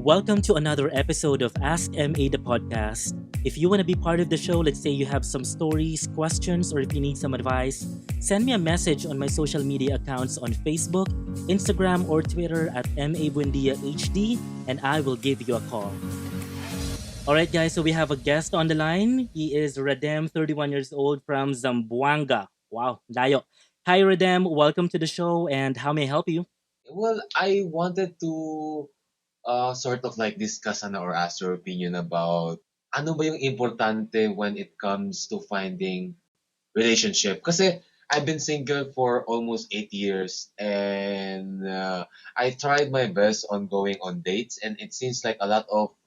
Welcome to another episode of Ask MA the podcast. If you want to be part of the show, let's say you have some stories, questions, or if you need some advice, send me a message on my social media accounts on Facebook, Instagram, or Twitter at MA and I will give you a call. All right, guys, so we have a guest on the line. He is Rhadem, 31 years old from Zamboanga. Wow, layo. Hi, Rhadem. Welcome to the show, and how may I help you? Well, I wanted to sort of like discuss or ask your opinion about ano ba yung importante when it comes to finding relationship. Kasi I've been single for almost 8 years and I tried my best on going on dates and it seems like a lot of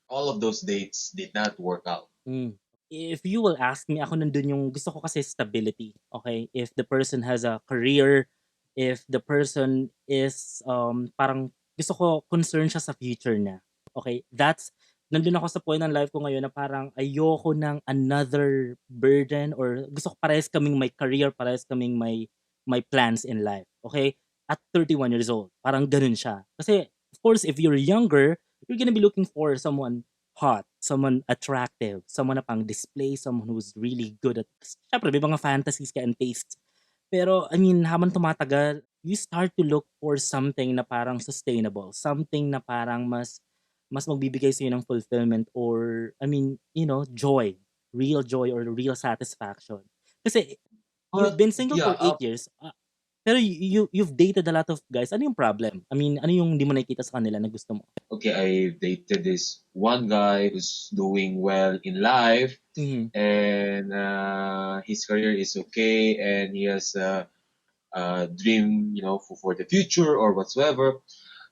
all of those dates did not work out. Hmm. If you will ask me, ako nandun yung gusto ko kasi stability. Okay? If the person has a career, if the person is parang gusto ko concerned siya sa future niya. Okay? Nandun ako sa point ng life ko ngayon na parang ayoko ng another burden or gusto ko parehas kaming may career, parehas kaming may plans in life. Okay? At 31 years old. Parang ganun siya. Kasi, of course, if you're younger, you're gonna be looking for someone hot, someone attractive, someone na pang display, someone who's really good at, syempre may mga fantasies ka and tastes. Pero, I mean, habang tumatagal, you start to look for something na parang sustainable, something na parang mas magbibigay sa'yo ng fulfillment or, I mean, joy, real joy or real satisfaction. Kasi, you've But been single yeah, for 8 years, pero you've dated a lot of guys. Ano yung problem? I mean, ano yung hindi mo nakikita sa kanila na gusto mo? okay, I dated this one guy who's doing well in life Mhm. and his career is okay and he has a dream, for the future or whatsoever.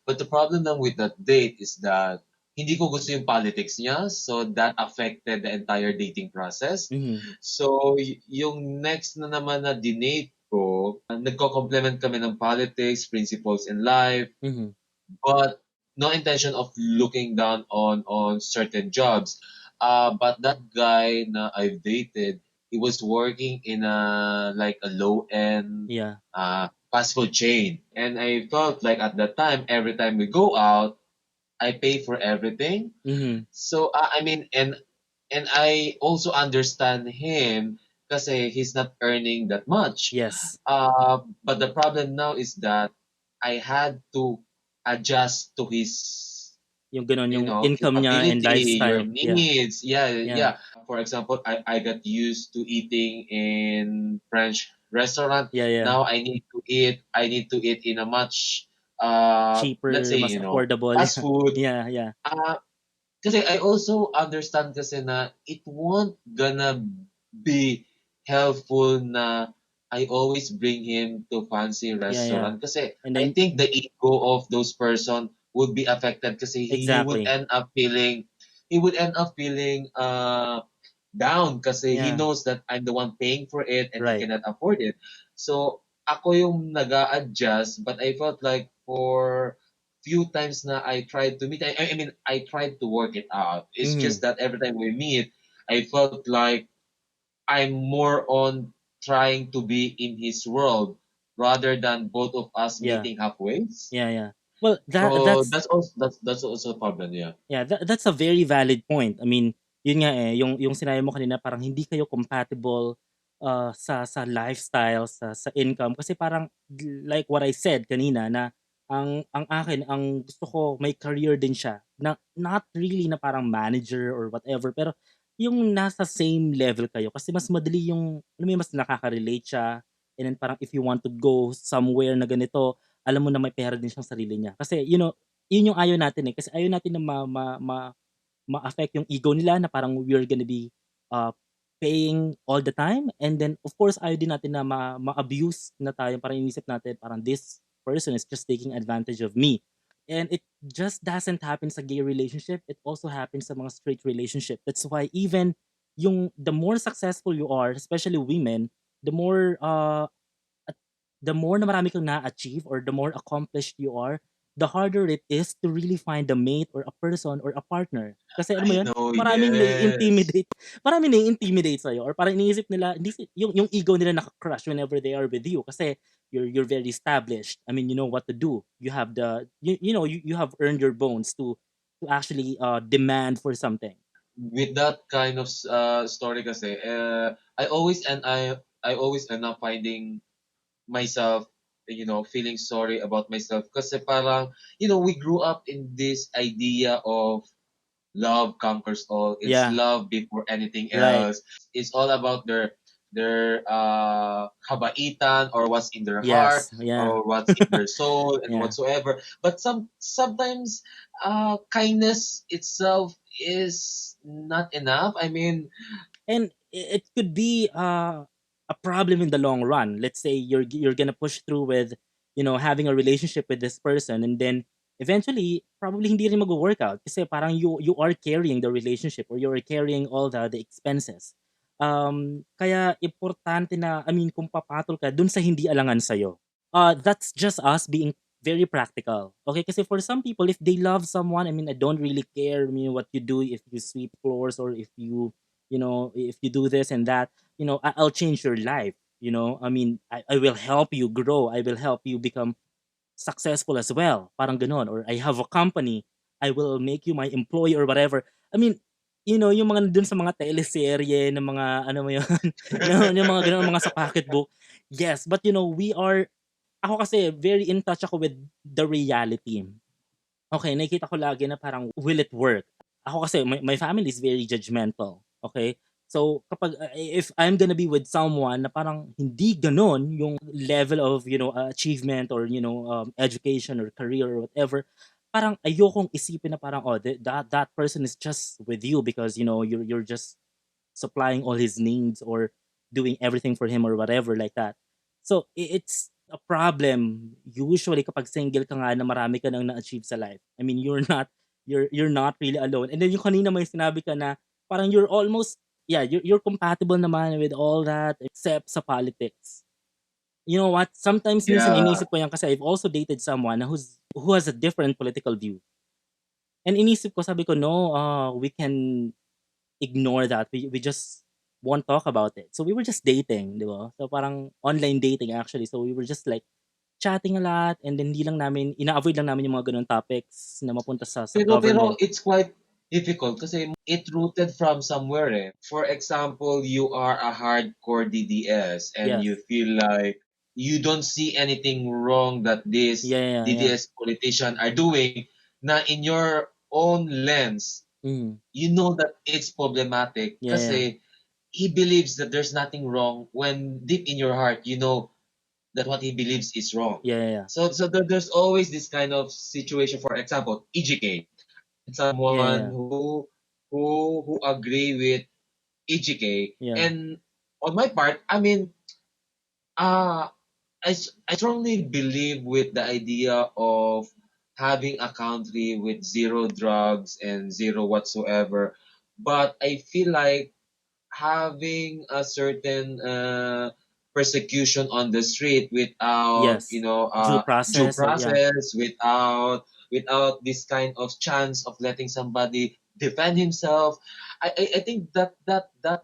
But the problem lang with that date is that hindi ko gusto yung politics niya, so that affected the entire dating process. Mhm. So, yung next na naman na dinate ko, nagko-complement kami ng politics, principles in life, Mhm. but no intention of looking down on certain jobs. But that guy na I've dated, he was working in a low end Yeah. fast food chain, and I felt like at that time, every time we go out, I pay for everything. Mhm. So I mean, and I also understand him kasi he's not earning that much. Yes. But the problem now is that I had to adjust to his, Yung gano'n, yung income niya and capability, your lifestyle. Yeah. needs. Yeah, Yeah. yeah. For example, I got used to eating in French restaurant. Yeah, yeah. Now I need to eat in a much let's Cheaper, say, mas affordable. fast food. Yeah, yeah. Uh, Kasi I also understand kasi na it won't gonna be helpful na I always bring him to fancy Yeah, yeah. restaurant kasi And I then think the ego of those person would be affected kasi exactly. he would end up feeling down kasi he Yeah. knows that I'm the one paying for it and he Right. cannot afford it. So ako yung nag-a-adjust but I felt like for few times na I tried to meet. I mean, I tried to work it out. It's Mhm. just that every time we meet, I felt like I'm more on trying to be in his world rather than both of us Yeah. meeting halfway. Yeah, yeah. Well, So that's also a problem. Yeah. that's a very valid point. I mean, yun nga yung sinabi mo kanina parang hindi kayo compatible sa lifestyle, sa income kasi parang like what I said kanina na ang akin ang gusto ko may career din siya na not really na parang manager or whatever pero yung nasa same level kayo kasi mas madali yung alam mo yun, mas nakaka-relate siya and then parang if you want to go somewhere na ganito alam mo na may pera din siyang sarili niya kasi yun yung ayaw natin kasi ayaw natin na ma-affect yung ego nila na parang we're gonna be uh, paying all the time and then of course ayaw din natin na ma-abuse na tayo parang inisip natin parang this person is just taking advantage of me and it just doesn't happen sa gay relationship, it also happens sa mga straight relationship. That's why even the more successful you are, especially women, the more at the more na marami kang na-achieve or the more accomplished you are, the harder it is to really find a mate or a person or a partner. Kasi alam mo I yun, know, maraming yes. nai-intimidate, maraming nai-intimidate sa'yo or parang iniisip nila, hindi yung ego nila naka-crush whenever they are with you kasi you're very established. I mean, you know what to do. You have you have earned your bones to actually demand for something. With that kind of story kasi, I always end up finding myself, feeling sorry about myself kasi parang, we grew up in this idea of love conquers all. It's Yeah, love before anything right. else. It's all about their habaitan or what's in their heart Yes, yeah. or what's in their soul and Yeah. whatsoever. But sometimes kindness itself is not enough. I mean, And it could be a problem in the long run. Let's say you're gonna push through with having a relationship with this person, and then eventually probably hindi rin mag-work out kasi parang you are carrying the relationship or you are carrying all the expenses. Kaya importante na, I mean, kung papatol ka dun sa hindi alangan sa'yo. That's just us being very practical. Okay, kasi for some people, if they love someone, I mean, I don't really care, I mean, what you do, if you sweep floors or if if you do this and that, I'll change your life. I mean, I will help you grow. I will help you become successful as well. Parang ganon. Or I have a company. I will make you my employee or whatever. I mean, yung mga dun sa mga teleserye ng mga, ano mo yun, yung mga ganon, mga sa pocketbook. Yes, but ako kasi very in touch ako with the reality. Okay, nakikita ko lagi na parang, will it work? Ako kasi, my family is very judgmental. Okay? So, kapag, if I'm gonna be with someone na parang hindi ganon yung level of, achievement or, education or career or whatever, parang ayokong isipin na parang, oh, that person is just with you because, you're just supplying all his needs or doing everything for him or whatever like that. So it's a problem usually kapag single ka nga na marami ka nang na-achieve sa life. I mean, you're not really alone. And then yung kanina may sinabi ka na parang you're almost, yeah, you're compatible naman with all that except sa politics. You know what? Sometimes minsan yeah. inisip ko yan kasi I've also dated someone who has a different political view. And inisip ko, sabi ko, no, we can ignore that. We just won't talk about it. So we were just dating, di ba? So parang online dating actually. So we were just like chatting a lot and then hindi lang namin, ina-avoid lang namin yung mga ganun topics na mapunta sa Pero government. it's quite difficult kasi it rooted from somewhere eh. For example, you are a hardcore DDS and Yes. you feel like you don't see anything wrong that this Yeah, yeah, yeah. DDS politician are doing na in your own lens, Mm. you know that it's problematic Yeah, yeah. kasi he believes that there's nothing wrong when deep in your heart you know that what he believes is wrong. Yeah, yeah. So there's always this kind of situation. For example, EGK, Yeah, someone yeah. who agree with EGK, Yeah. and on my part, I mean, uh, I strongly believe with the idea of having a country with zero drugs and zero whatsoever, but I feel like having a certain persecution on the street without Yes. Due due process or yeah. process, without this kind of chance of letting somebody defend himself. I think that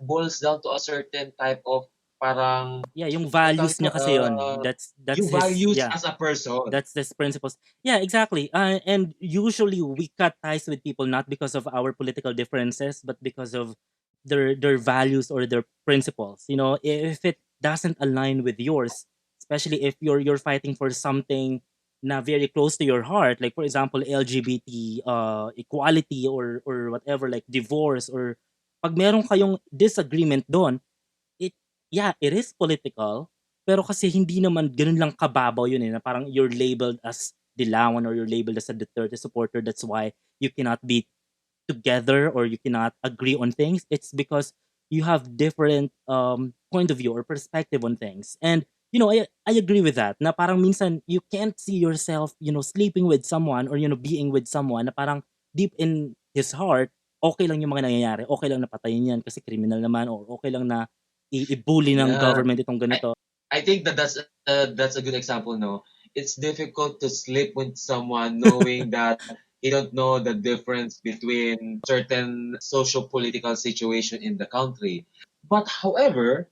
boils down to a certain type of parang Yeah, yung ang tawag values ito, niya kasi yon. That's yung his, values yeah. as a person. That's this principles. Yeah, exactly. And usually we cut ties with people not because of our political differences, but because of their values or their principles. If it doesn't align with yours, especially if you're fighting for something na very close to your heart, like for example LGBT equality or whatever, like divorce, or pag meron kayong disagreement doon, it yeah, it is political, pero kasi hindi naman gano'n lang kababaw yun, na parang you're labeled as dilawan or you're labeled as a Duterte supporter. That's why you cannot be together or you cannot agree on things. It's because you have different point of view or perspective on things. And I agree with that. Na parang minsan you can't see yourself, sleeping with someone or being with someone na parang deep in his heart okay lang yung mga nangyayari. Okay lang na patayin yan kasi criminal naman, or okay lang na i-bully ng Yeah. government itong I ganito. I think that's a good example, no. it's difficult to sleep with someone knowing that you don't know the difference between certain social political situation in the country. But however,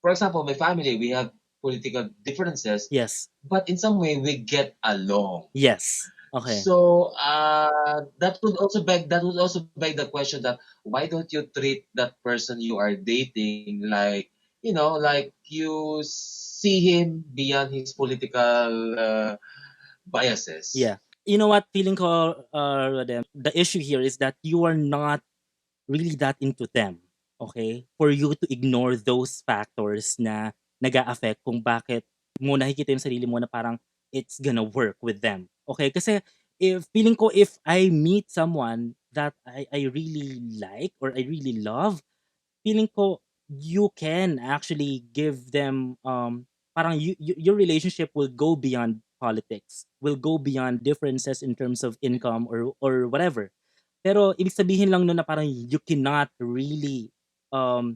for example, my family, we have political differences, Yes. but in some way we get along. Yes. Okay. So that would also beg the question that why don't you treat that person you are dating like like you see him beyond his political biases. Yeah. You know what? Feeling ko, Rodem, the issue here is that you are not really that into them. Okay? For you to ignore those factors na nag-a-affect kung bakit mo nakikita yung sarili mo na parang it's gonna work with them. Okay? Kasi if feeling ko if I meet someone that I really like or I really love, feeling ko you can actually give them parang your relationship will go beyond politics, will go beyond differences in terms of income or whatever. Pero ibig sabihin lang nun na parang you cannot really um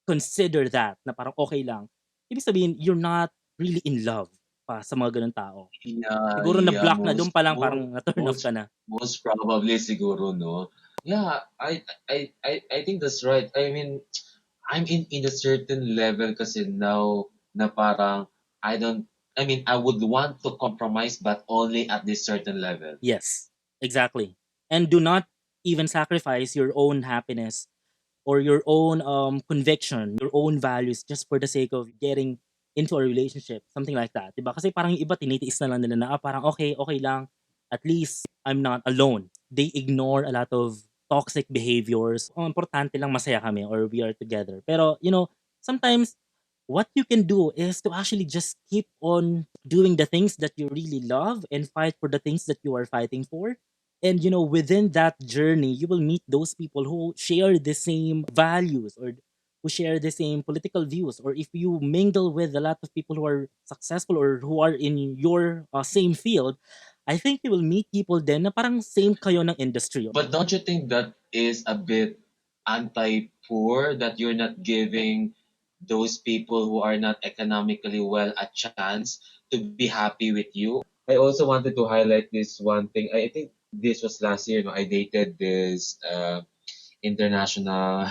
consider that na parang okay lang. Ibig sabihin you're not really in love pa sa mga ganung tao. Yeah, Siguro yeah, na-block na dun pa lang parang na-turn off most ka na. most probably siguro, no? Yeah, I think that's right. I mean, I'm in a certain level kasi now na parang I don't I mean, I would want to compromise but only at this certain level. Yes, exactly. And do not even sacrifice your own happiness or your own conviction, your own values just for the sake of getting into a relationship, something like that. 'Di ba? Kasi parang yung iba tinitiis na lang nila na parang okay, okay lang. At least I'm not alone. They ignore a lot of toxic behaviors. Oh, importante lang masaya kami or we are together. Pero, sometimes what you can do is to actually just keep on doing the things that you really love and fight for the things that you are fighting for. And within that journey, you will meet those people who share the same values or who share the same political views. Or if you mingle with a lot of people who are successful or who are in your same field, I think you will meet people then na parang same kayo ng industry. But don't you think that is a bit anti-poor that you're not giving those people who are not economically well a chance to be happy with you? I also wanted to highlight this one thing. I think this was last year. No, I dated this international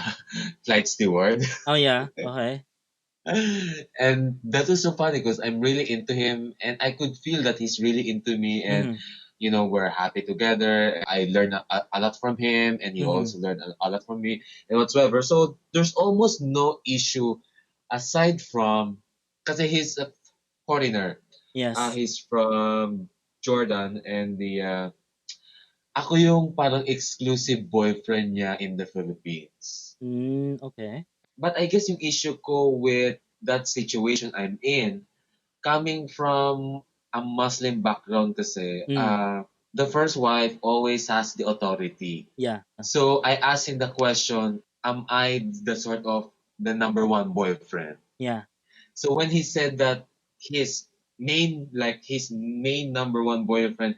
flight steward. Oh yeah, okay. And that was so funny because I'm really into him and I could feel that he's really into me and Mm-hmm. we're happy together. I learned a lot from him and he Mm-hmm. also learned a lot from me and whatsoever. So there's almost no issue aside from because he's a foreigner. Yes. He's from Jordan and ako yung parang exclusive boyfriend niya in the Philippines. Okay. But I guess yung issue ko with that situation I'm in, coming from a Muslim background kasi, Mm. the first wife always has the authority. Yeah. So I asked him the question, am I the sort of the number one boyfriend? Yeah. So when he said that his main number one boyfriend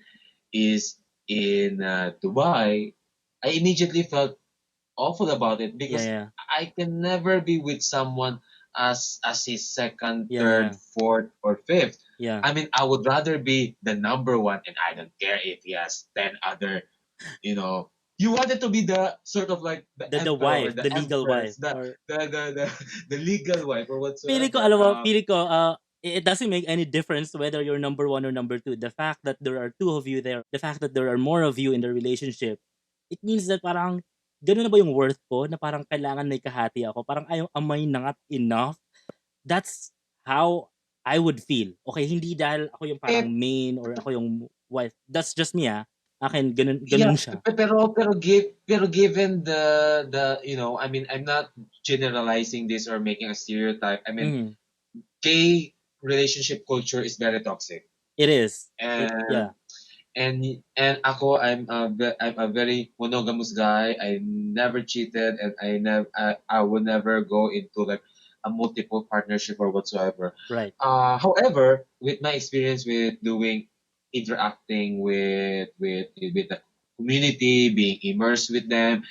is in Dubai, I immediately felt awful about it Yeah. because Yeah. I can never be with someone as his second, Yeah. third, Yeah. fourth, or fifth. Yeah. I mean, I would rather be the number one, and I don't care if he has 10 other. You know, you wanted to be the sort of like the The emperor or wife, the the legal wife, empress, the or the the the, the legal wife or feeling ko whatsoever. alam mo, feeling ko it doesn't make any difference whether you're number one or number two. The fact that there are two of you there, the fact that there are more of you in the relationship, it means that parang ganun na ba yung worth ko na parang kailangan may kahati ako? Parang am I not enough? That's how I would feel. Okay, hindi dahil ako yung parang Eh, main or ako yung wife. That's just me ah. Akin ganun yeah, ganun siya. pero given the I mean, I'm not generalizing this or making a stereotype. I mean, Mhm. gay relationship culture is very toxic. It is. And Yeah. and ako I'm a very monogamous guy. I never cheated and I would never go into like a multiple partnership or whatsoever. Right. However, with my experience with doing interacting with the community, being immersed with them,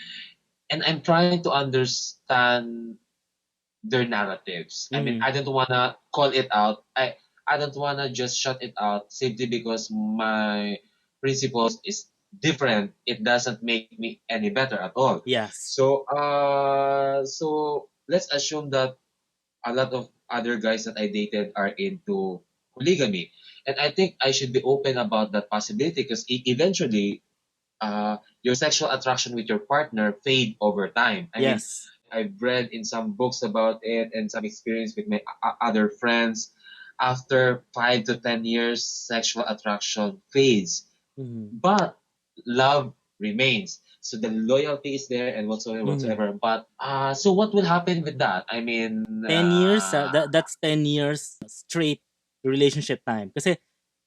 and I'm trying to understand their narratives. I mean, Mhm. I don't wanna call it out. I don't wanna just shut it out simply because my principles is different. It doesn't make me any better at all. Yes. So let's assume that a lot of other guys that I dated are into polygamy, and I think I should be open about that possibility because eventually, your sexual attraction with your partner fade over time. I mean, Yes. I've read in some books about it and some experience with my other friends. After 5 to 10 years, sexual attraction fades, Mhm. but love remains. So the loyalty is there and whatsoever, Mhm. whatsoever. But so what will happen with that? I mean, 10 years, that's 10 years straight relationship time. Kasi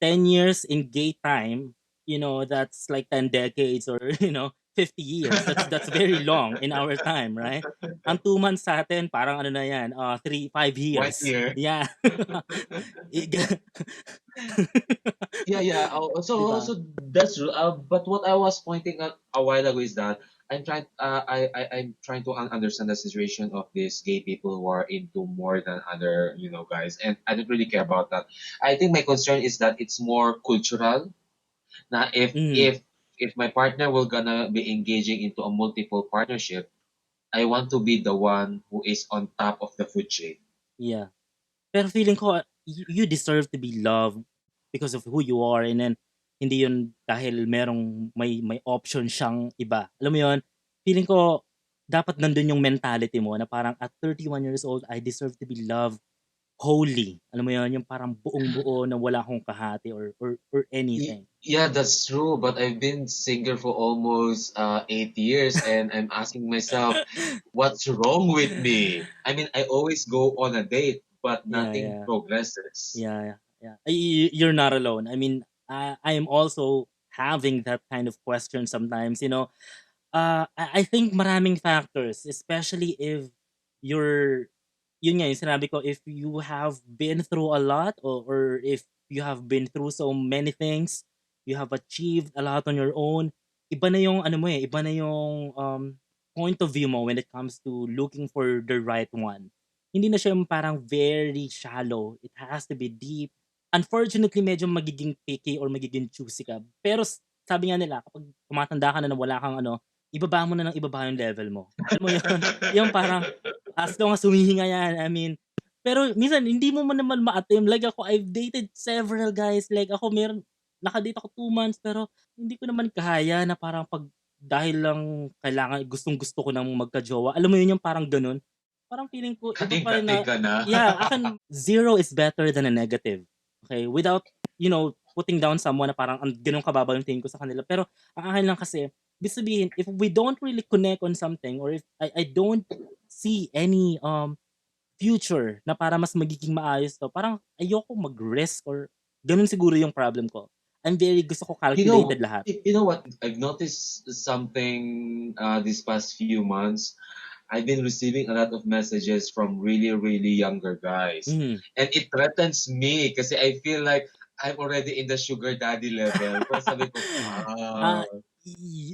10 years in gay time, that's like 10 decades or, 50 years. That's very long in our time, right? Ang 2 months sa atin, parang ano na yan, 5 white years. year. Yeah. Iga- Yeah, yeah. Di So ba? that's true. But what I was pointing out a while ago is that I'm trying to understand the situation of these gay people who are into more than other guys, and I don't really care about that. I think my concern is that it's more cultural. Now, Mhm. if my partner will gonna be engaging into a multiple partnership, I want to be the one who is on top of the food chain. Yeah. Pero feeling ko, you deserve to be loved because of who you are, and then hindi yun dahil may option siyang iba. Alam mo yun? Feeling ko dapat nandun yung mentality mo na parang at 31 years old, I deserve to be loved wholly. Alam mo yun? Yung parang buong-buo na wala akong kahati or anything. Yeah, that's true. But I've been single for almost 8 years, and I'm asking myself, what's wrong with me? I mean, I always go on a date, but Yeah, nothing yeah. progresses. Yeah, yeah. You're not alone. I mean, I am also having that kind of question sometimes. I think maraming factors, especially if you're, yun nga, yung sinabi ko, if you have been through a lot, or if you have been through so many things, you have achieved a lot on your own, iba na yung, ano mo iba na yung point of view mo when it comes to looking for the right one. Hindi na siya yung parang very shallow. It has to be deep. Unfortunately, medyo magiging picky or magiging choosy ka. Pero sabi nga nila, kapag tumatanda ka na wala kang ano, ibaba mo na ng ibaba yung level mo. Alam mo yun? Yung parang, as long as humihinga yan, I mean, pero minsan, hindi mo naman ma-attempt. Like ako, I've dated several guys. Like ako, nakadate ako 2 months, pero hindi ko naman kaya na parang dahil lang kailangan, gustong-gusto ko nang magka-jowa. Alam mo yun, yung parang ganun. Parang feeling ko, iba pa rin Kating-kating na, ka na. yeah, akin, zero is better than a negative. Okay? Without, putting down someone na parang ganun kababa yung tingin ko sa kanila. Pero, ang akin lang kasi, ibig sabihin, if we don't really connect on something, or if I don't see any future na para mas magiging maayos to, parang ayoko mag-risk, or ganun siguro yung problem ko. Gusto ko calculated lahat. You know what? I've noticed something these past few months. I've been receiving a lot of messages from really, really younger guys. Mhm. And it threatens me kasi I feel like I'm already in the sugar daddy level. Pero sabi ko, Ah, wow.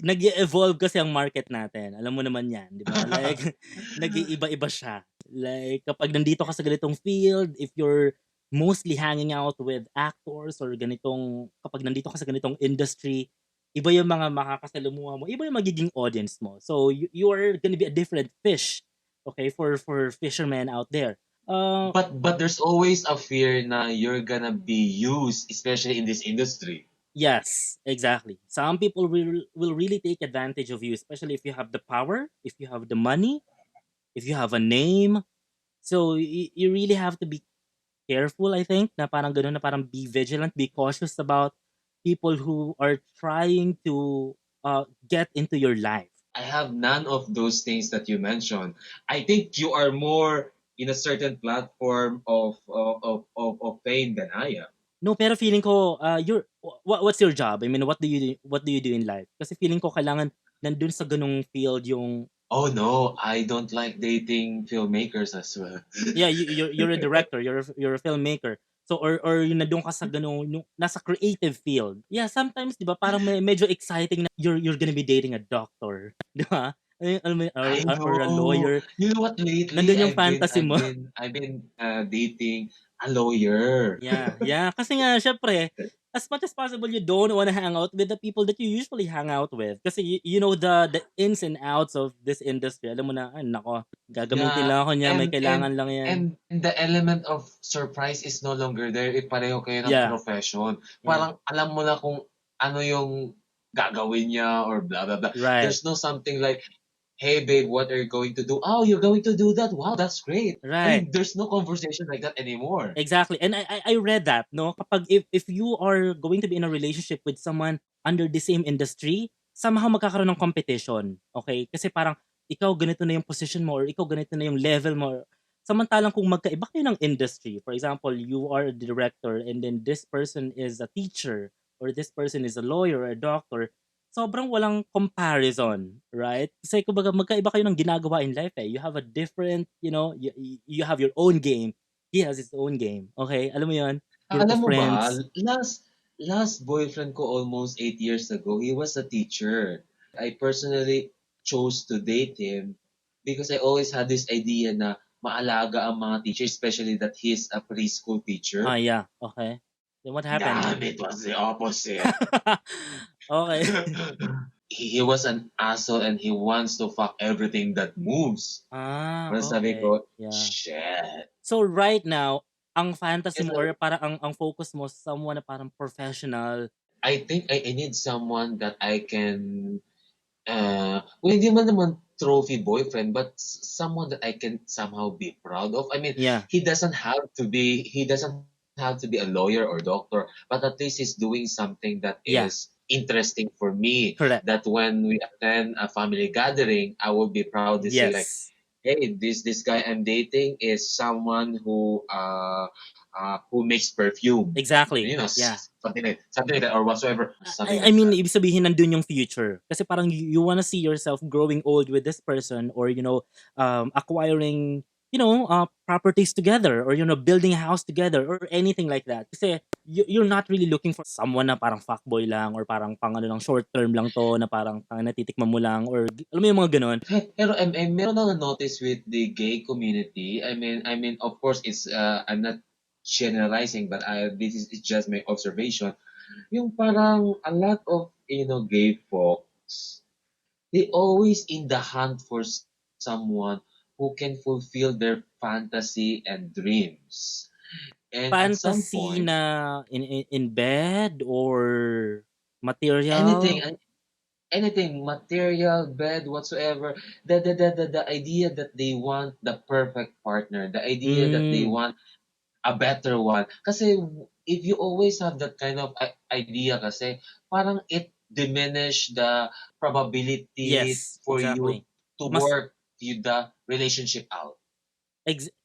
nag-e-evolve kasi ang market natin. Alam mo naman 'yan, 'di ba? Like nag-iiba-iba siya. Like kapag nandito ka sa ganitong field, if you're mostly hanging out with actors or kapag nandito ka sa ganitong industry, iba yung mga makakasalamuha mo, iba yung magiging audience mo. So you are gonna be a different fish, okay, for fishermen out there. But there's always a fear na you're gonna be used, especially in this industry. Yes, exactly. Some people will really take advantage of you, especially if you have the power, if you have the money, if you have a name. So you really have to be careful, I think, na parang ganun, na parang be vigilant, be cautious about people who are trying to get into your life. I have none of those things that you mentioned. I think you are more in a certain platform of fame than I am. No, pero feeling ko, what's your job? I mean, what do you do in life? Kasi feeling ko kailangan nandun sa ganung field yung, Oh no, I don't like dating filmmakers as well. yeah, you're a director, you're a filmmaker. So or yung nandoon ka sa ganung yung nasa creative field. Yeah, sometimes 'di ba parang medyo exciting na you're gonna be dating a doctor, 'di ba? Alam mo yun, or, I or a know. lawyer. You know what? Lately, Nandun yung fantasy mo. I've been dating. a lawyer. Yeah, yeah. Kasi nga, syempre, as much as possible, you don't wanna hang out with the people that you usually hang out with. Kasi you know the ins and outs of this industry. Alam mo na, ay nako, gagamitin Yeah, lang ako niya, may and and kailangan lang yan. and the element of surprise is no longer there if pareho kayo ng Yeah, profession. yeah. Parang alam mo na kung ano yung gagawin niya or blah blah blah. Right, There's no something like, "Hey babe, what are you going to do?" "Oh, you're going to do that? Wow, that's great." I right. mean, there's no conversation like that anymore. Exactly. And I read that, no? Kapag if you are going to be in a relationship with someone under the same industry, somehow magkakaroon ng competition. Okay? Kasi parang ikaw ganito na yung position mo or ikaw ganito na yung level mo. Samantalang kung magkaiba kayo ng industry, for example, you are a director and then this person is a teacher or this person is a lawyer or a doctor, sobrang walang comparison, right? Kasi kumbaga magkaiba kayo ng ginagawa in life eh. You have a different, you have your own game, he has his own game. Okay? Alam mo yun? Group of Alam mo ba, friends. last boyfriend ko almost 8 years ago, he was a teacher. I personally chose to date him because I always had this idea na maalaga ang mga teacher, especially that he's a preschool teacher. Yeah. Okay. Then what happened? Damn, it was the opposite. Okay. He was an asshole and he wants to fuck everything that moves. Pero sabi Okay. ko, Yeah. shit. So right now, ang fantasy It's mo or parang ang focus mo someone na parang professional. I think I need someone that I can well, hindi man naman trophy boyfriend, but someone that I can somehow be proud of. I mean, Yeah. he doesn't have to be a lawyer or doctor, but at least he's doing something that Yeah. is interesting for me. Correct. That when we attend a family gathering, I will be proud to say like, Yes. hey, this guy I'm dating is someone who makes perfume. Exactly. You know, Yeah. something like that or whatsoever, something I like mean, that. ibig sabihin nandun yung future. Kasi parang you wanna see yourself growing old with this person or, acquiring, properties together or, building a house together or anything like that. Kasi you're not really looking for someone na parang fuckboy lang or parang pang ano lang, short term lang to na parang natitikman mo lang or alam mo yung mga ganun. Pero meron akong notice with the gay community. I mean, of course, I'm not generalizing, but this is it's just my observation. Yung parang a lot of gay folks, they always in the hunt for someone who can fulfill their fantasy and dreams. And at some Fantasy point, na in bed or anything material? anything material, bed, whatsoever, the idea that they want the perfect partner, the idea that they Mm, want a better one. Kasi if you always have that kind of idea kasi, parang it diminish the probability yes, for you exactly. to Mas work the relationship out.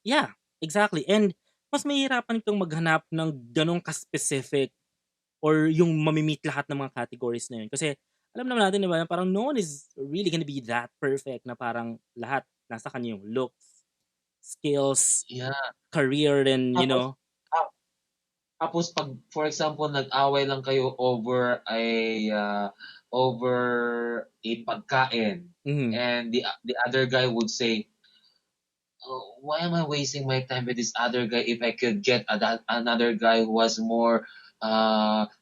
Yeah, exactly. And mas mahihirapan kang maghanap ng gano'ng ka-specific or yung mami-meet lahat ng mga categories na yun. Kasi alam naman natin, 'di ba, na parang no one is really gonna be that perfect na parang lahat nasa kanya yung looks, skills, Yeah. career, and Tapos, ah, tapos pag, for example, nag-away lang kayo uh, over a pagkain, mhm. and the other guy would say, oh, why am I wasting my time with this other guy if I could get another guy who has more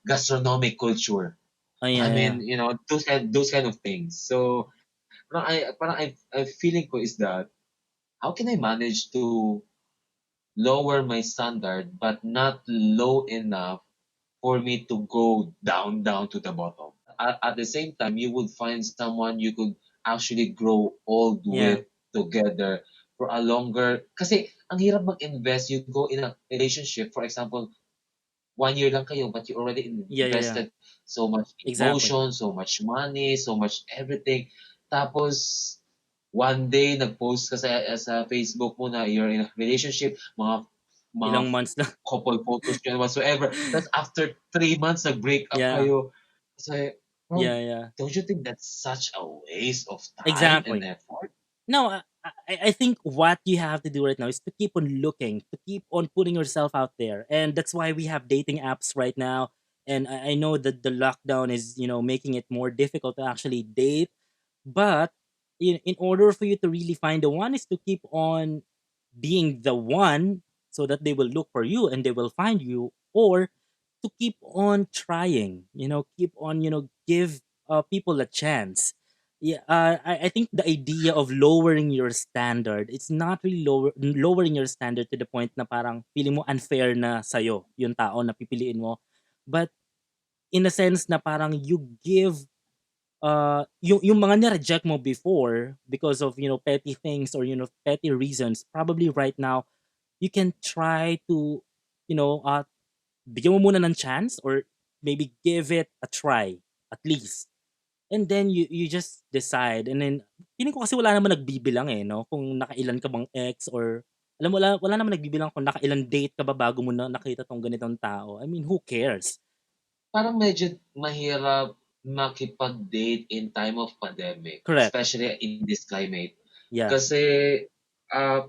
gastronomic culture? Yeah, I yeah. mean, those kind of things. So, I feeling ko is that how can I manage to lower my standard but not low enough for me to go down to the bottom. At the same time, you would find someone you could actually grow old Yeah. with together for a longer. Kasi ang hirap mag-invest. You go in a relationship, for example, 1 year lang kayo, but you already Yeah, yeah, yeah. invested so much Exactly. emotion, so much money, so much everything. Tapos, one day, nag-post ka sa Facebook mo na you're in a relationship, mga Ilang months lang. couple photos yun whatsoever. Tapos after 3 months, nag-break up Yeah. kayo. So, bro, Yeah, yeah. don't you think that's such a waste of time and Exactly. effort? No, I think what you have to do right now is to keep on looking, to keep on putting yourself out there. And that's why we have dating apps right now. And I know that the lockdown is, making it more difficult to actually date. But in order for you to really find the one is to keep on being the one, so that they will look for you and they will find you, or to keep on trying, keep on, give people a chance. Yeah, I think the idea of lowering your standard, it's not really lowering your standard to the point na parang feeling mo unfair na sa'yo yung tao na pipiliin mo. But in a sense na parang you give yung mga ni-reject mo before because of, petty things or, petty reasons, probably right now you can try to, bigyan mo muna ng chance, or maybe give it a try at least. And then you just decide, and then feeling ko kasi wala naman nagbibilang no kung nakailan ka bang ex, or alam mo, wala naman nagbibilang kung nakailan date ka ba bago mo na nakita tong ganitong tao. I mean, who cares? Parang medyo mahirap makipag-date in time of pandemic, Correct. especially in this climate. Yeah. Kasi,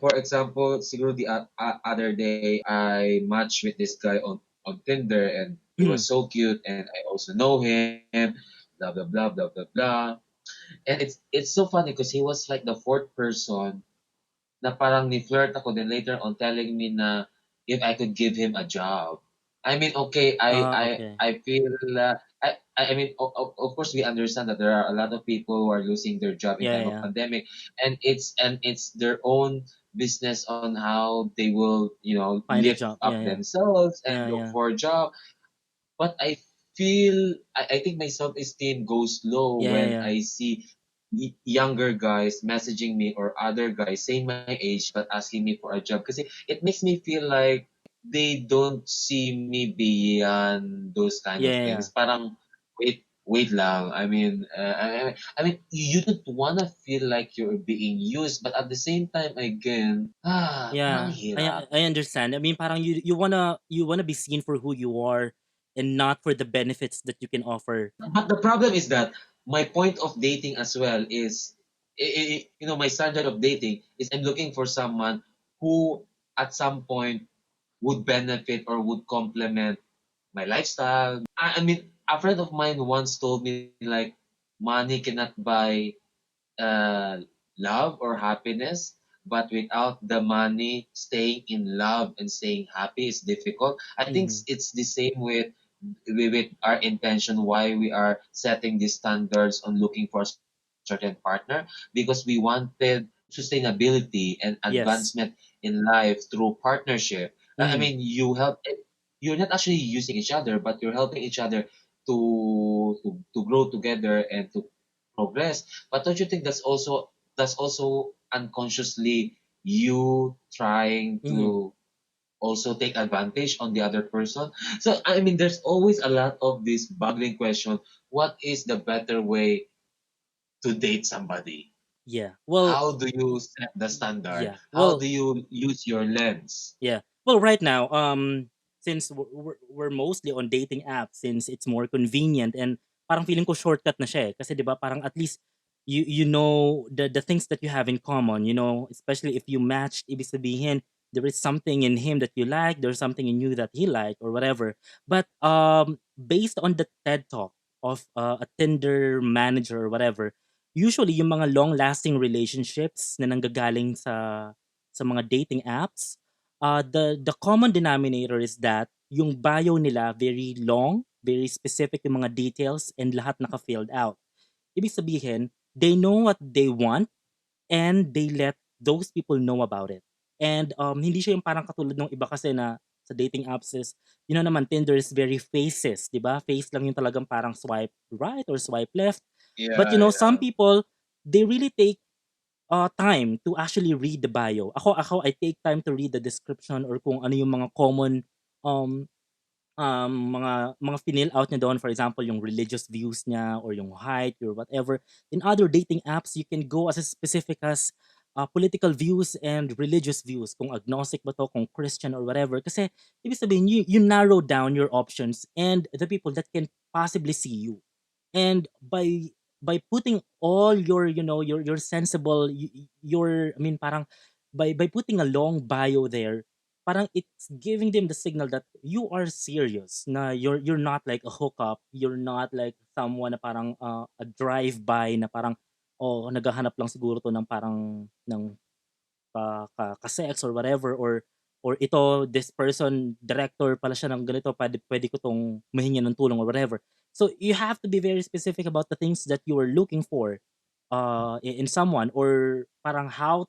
for example, siguro the other day, I matched with this guy on Tinder and he Mm. was so cute and I also know him, blah, blah, blah, blah, blah, blah. And it's so funny because he was like the fourth person na parang ni-flirt ako, then later on telling me na if I could give him a job. I mean, okay, Okay. I feel, I mean, of course, we understand that there are a lot of people who are losing their job in Yeah, time yeah, of yeah. pandemic, and it's their own business on how they will, Find a lift job. Yeah, up yeah. themselves and Yeah, look yeah. for a job. But I think my self-esteem goes low Yeah, yeah, when yeah. I see younger guys messaging me or other guys same my age but asking me for a job kasi it makes me feel like they don't see me beyond those kind Yeah, of yeah, yeah. things. Parang wait lang. I mean, I mean, you don't wanna feel like you're being used, but at the same time, again, parang Yeah, hirap. I understand. I mean, parang you wanna be seen for who you are, and not for the benefits that you can offer. But the problem is that my point of dating as well is, my standard of dating is I'm looking for someone who at some point would benefit or would complement my lifestyle. I mean, a friend of mine once told me like, money cannot buy uh, love or happiness, but without the money, staying in love and staying happy is difficult. I think Mhm. it's the same with our intention why we are setting these standards on looking for a certain partner, because we wanted sustainability and Yes. advancement in life through partnership. I Mhm. mean, you're not actually using each other, but you're helping each other to grow together and to progress. But don't you think that's also unconsciously you trying Mhm. to also take advantage on the other person? So I mean, there's always a lot of this boggling question: what is the better way to date somebody? Yeah. Well, How do you set the standard? yeah. How Well, do you use your lens? yeah. Well, right now, since we're mostly on dating apps, since it's more convenient, and parang feeling ko shortcut na siya eh. Kasi 'di ba parang at least you know the things that you have in common, especially if you matched, ibig sabihin there is something in him that you like, there's something in you that he like, or whatever. But based on the TED talk of a Tinder manager or whatever, usually yung mga long-lasting relationships na nanggagaling sa mga dating apps, the common denominator is that yung bio nila very long, very specific yung mga details, and lahat naka-filled out. Ibig sabihin, they know what they want, and they let those people know about it. And hindi siya yung parang katulad ng iba kasi na sa dating apps is, naman, Tinder is very faces, di ba? Face lang yung talagang parang swipe right or swipe left. But Yeah, some yeah. people, they really take time to actually read the bio. Ako, I take time to read the description, or kung ano yung mga common um mga finil out niya doon, for example yung religious views niya or yung height or whatever. In other dating apps, you can go as specific as political views and religious views, kung agnostic ba to, kung Christian or whatever. Kasi ibig sabihin, you narrow down your options and the people that can possibly see you. And by putting all your, your sensible your, I mean, parang by putting a long bio there, parang it's giving them the signal that you are serious, na you're not like a hookup, you're not like someone na parang a drive by na parang, oh, naghahanap lang siguro to ng parang ng ka sex or whatever, or or ito, this person, director pala siya ng ganito, pwede ko tong mahingi ng tulong or whatever. So you have to be very specific about the things that you are looking for in someone, or parang how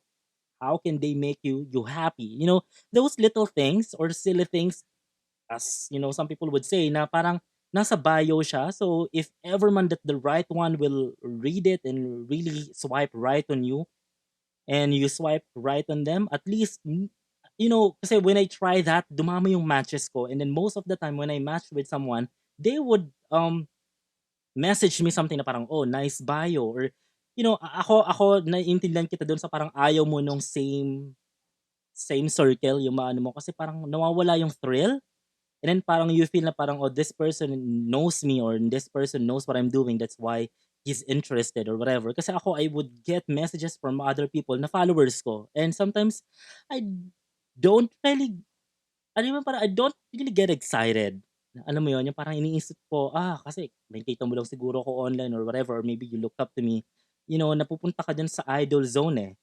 can they make you happy. Those little things or silly things, as some people would say, na parang nasa bio siya. So if ever man that the right one will read it and really swipe right on you, and you swipe right on them, at least, kasi when I try that, dumami yung matches ko. And then most of the time when I match with someone, they would message me something na parang, oh, nice bio, or ako naiintindihan kita doon sa parang ayaw mo nung same circle yung maano mo, kasi parang nawawala yung thrill. And then parang you feel na parang, oh, this person knows me, or this person knows what I'm doing. That's why he's interested or whatever. Kasi ako, I would get messages from other people na followers ko. And sometimes, I don't really, parang I don't really get excited. Alam mo yun, yung parang iniisip ko, kasi nakikita mo lang siguro ko online or whatever, or maybe you look up to me. Napupunta ka dyan sa idol zone eh.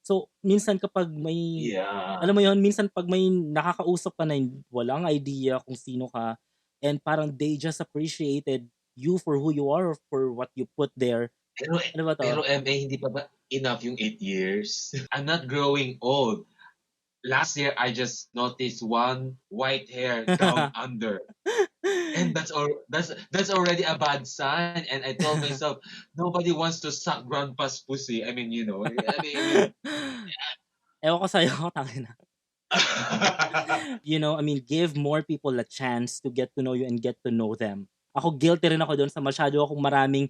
So minsan kapag may Yeah. alam mo 'yun, minsan 'pag may nakakausap ka na walang idea kung sino ka, and parang they just appreciated you for who you are, or for what you put there. Pero Ano ba 'to? pero MA, hindi pa ba enough yung 8 years? I'm not growing old. Last year, I just noticed one white hair down under. And that's already a bad sign. And I told myself, nobody wants to suck grandpa's pussy. I mean, Ewan ko sa'yo, tangina. Give more people a chance to get to know you and get to know them. Ako, guilty rin ako doon sa masyado akong maraming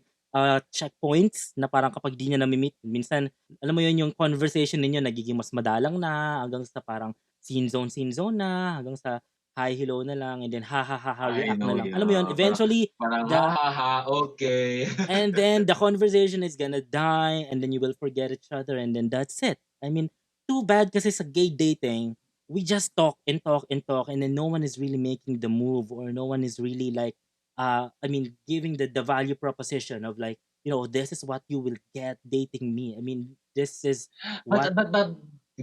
checkpoints na parang kapag di niya nami-meet, minsan, alam mo yun, yung conversation ninyo nagiging mas madalang na, hanggang sa parang scene zone na, hanggang sa hi, hello na lang, and then ha ha ha ha, I react na know, lang. Alam mo yun, parang, eventually, parang ha the ha ha, okay. and then the conversation is gonna die, and then you will forget each other, and then that's it. Too bad kasi sa gay dating, we just talk and talk and talk, and then no one is really making the move, or no one is really like giving the value proposition of like, this is what you will get dating me. This is But what. but but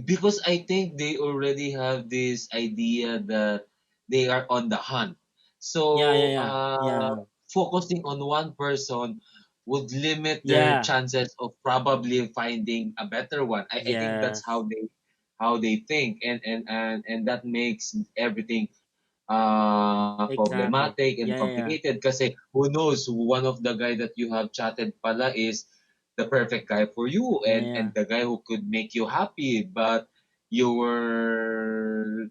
because I think they already have this idea that they are on the hunt. Yeah, yeah, So yeah, yeah, focusing on one person would limit their yeah, chances of probably finding a better one. I think that's yes, how they think, and that makes everything exactly, problematic and yeah, yeah, yeah, complicated kasi who knows, one of the guy that you have chatted pala is the perfect guy for you, yeah, and yeah, the guy who could make you happy, but you were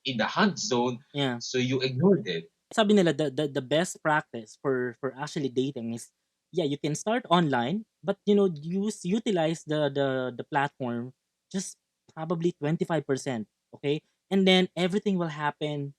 in the hunt zone, yeah. so you ignored it. Sabi nila the best practice for actually dating is, yeah, you can start online, but utilize the platform just probably 25%. Okay, and then everything will happen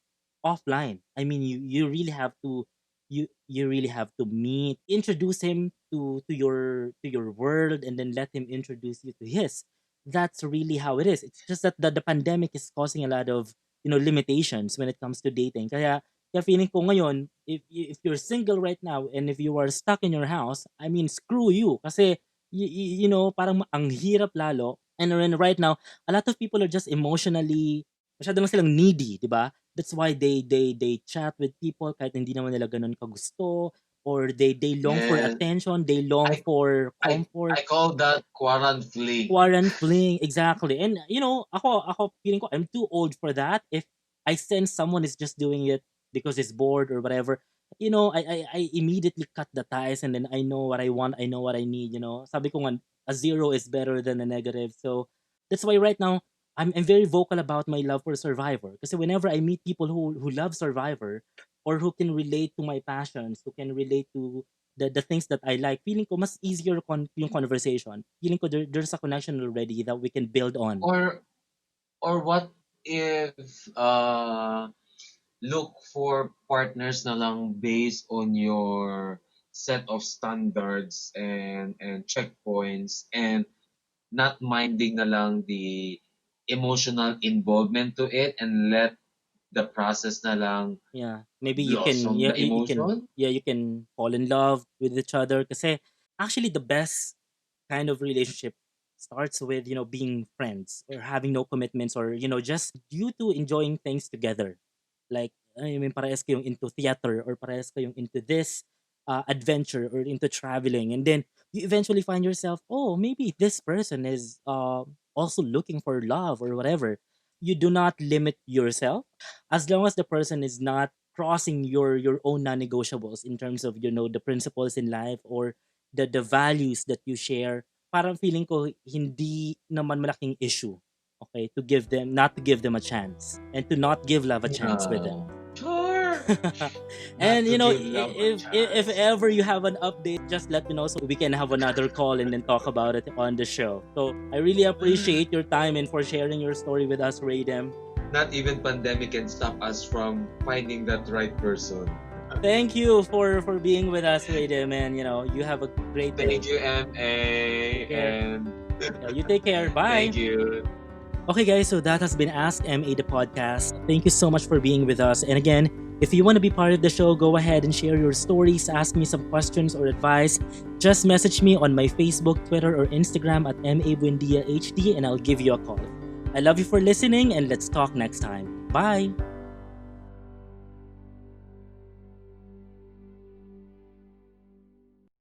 offline. You really have to, you really have to meet, introduce him to your world, and then let him introduce you to his. That's really how it is. It's just that the pandemic is causing a lot of limitations when it comes to dating. Kaya feeling ko ngayon, if you're single right now, and if you are stuck in your house, screw you. Kasi, parang ang hirap lalo. And then right now, a lot of people are just emotionally, masyado lang silang needy, di ba? That's why they chat with people kahit hindi naman nila ganun kagusto, or they long for And attention, they long I for I comfort. call that quarantine fling. Quarant fling, exactly. And ako feeling ko I'm too old for that. If I sense someone is just doing it because he's bored or whatever, I immediately cut the ties, and then I know what I want, I know what I need. Sabi ko nga, a zero is better than a negative. So that's why right now I'm very vocal about my love for Survivor. Because whenever I meet people who love Survivor, or who can relate to my passions, who can relate to the things that I like, feeling ko mas easier yung conversation. Feeling ko there's a connection already that we can build on. Or what if look for partners na lang based on your set of standards and checkpoints, and not minding na lang the emotional involvement to it, and let the process na lang Yeah. Maybe you can, blossom yeah, the you can, emotion. yeah, you can fall in love with each other. Kasi actually the best kind of relationship starts with, being friends or having no commitments, or, just you two enjoying things together. Like, I mean, parehas kayong into theater, or parehas kayong into this adventure, or into traveling. And then you eventually find yourself, oh, maybe this person is also looking for love or whatever. You do not limit yourself, as long as the person is not crossing your own non-negotiables in terms of, the principles in life, or the values that you share. Parang feeling ko hindi naman malaking issue, okay, to give them not to give them a chance, and to not give love a chance with them. Yeah. Sure. Not And to give love a if chance. ever you have an update, just let me know so we can have another call and then talk about it on the show. So I really appreciate your time and for sharing your story with us, Rhadem. Not even pandemic can stop us from finding that right person. Thank you for being with us, Rhadem, and you have a great day. Thank you, MA, Take care. and You take care. Bye. thank you. Okay, guys, so that has been Ask MA the podcast. Thank you so much for being with us. And again, if you want to be part of the show, go ahead and share your stories, ask me some questions or advice. Just message me on my Facebook, Twitter, or Instagram at MA Buendia HD, and I'll give you a call. I love you for listening, and let's talk next time. Bye.